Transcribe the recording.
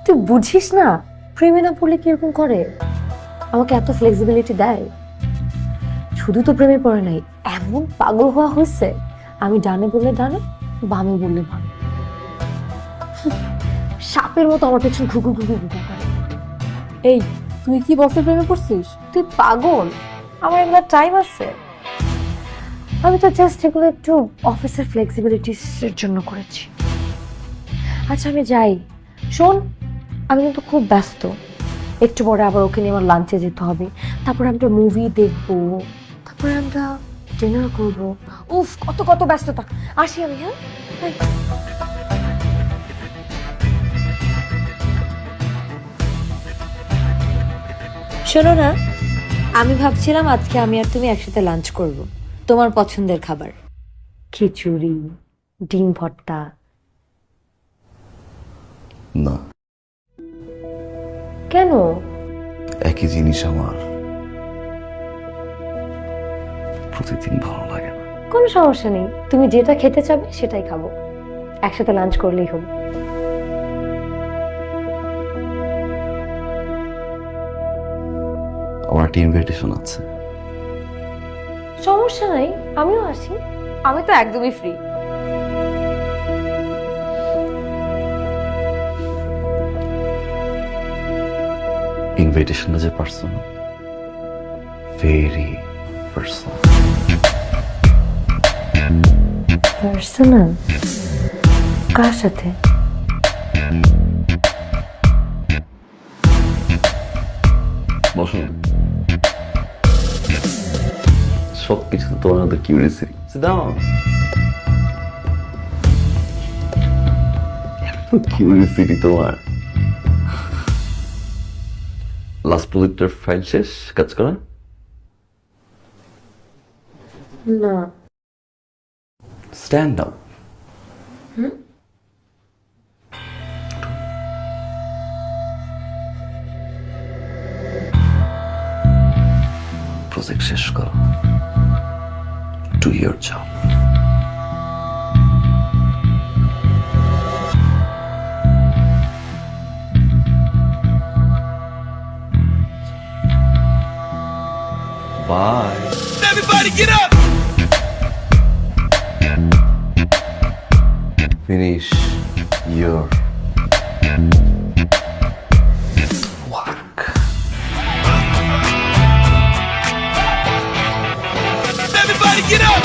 তুই বুঝিস না প্রেমে না পড়লে কিরকম করে, আমাকে এত ফ্লেক্সিবিলিটি দেয়। শুধু তো প্রেমে পড়ে নাই, এমন পাগল হওয়া হয়েছে, আমি ডানে বললে ডানে, বামে বললে বামে, সাপের মতো আমার পেছন ঘুঘু ঘুঘু ঘুঘু করে। এই তুই কি বসের প্রেমে পড়ছিস? তুই পাগল, আমার এগুলো টাইম আছে। আমি তো জাস্ট এগুলো একটু অফিসের ফ্লেক্সিবিলিটির জন্য করেছি। আচ্ছা আমি যাই, শোন আমি কিন্তু খুব ব্যস্ত, একটু পরে আবার ওকে নিয়ে আমার লাঞ্চে যেতে হবে, তারপরে আমরা মুভি দেখবো, তারপরে আমরা ডিনার করবো। উফ কত কত ব্যস্ততা, আসি আমি। হ্যাঁ বাই। শোনো না, আমি ভাবছিলাম আজকে আমি আর তুমি একসাথে লাঞ্চ করব, তোমার পছন্দের খাবার, খিচুড়ি, ডিম ভর্তা। না, কেন? একই জিনিস আমার প্রতিদিন ভালো লাগে না। কোনো সমস্যা নেই, তুমি যেটা খেতে চাবে সেটাই খাবো, একসাথে লাঞ্চ করলেই হবে। আমার একটা ইনভিটেশন আছে। সমস্যা নাই, আমিও আসি, আমি তো একদমই ফ্রি। ইনভিটেশনটা যে পার্সোনাল, ভেরি পার্সোনাল। পার্সোনাল? কার সাথে? বসো না। সব কিছু তো তোমার মতো কিউরিয়াসিটি। কিউরিয়াসিটি তোমার। লাস্ট প্রজেক্টের ফাইল শেষ, কাজ করা? না। Stand up. প্রজেক্ট শেষ করো, do your job. Bye. Everybody get up! Finish your work. Everybody get up!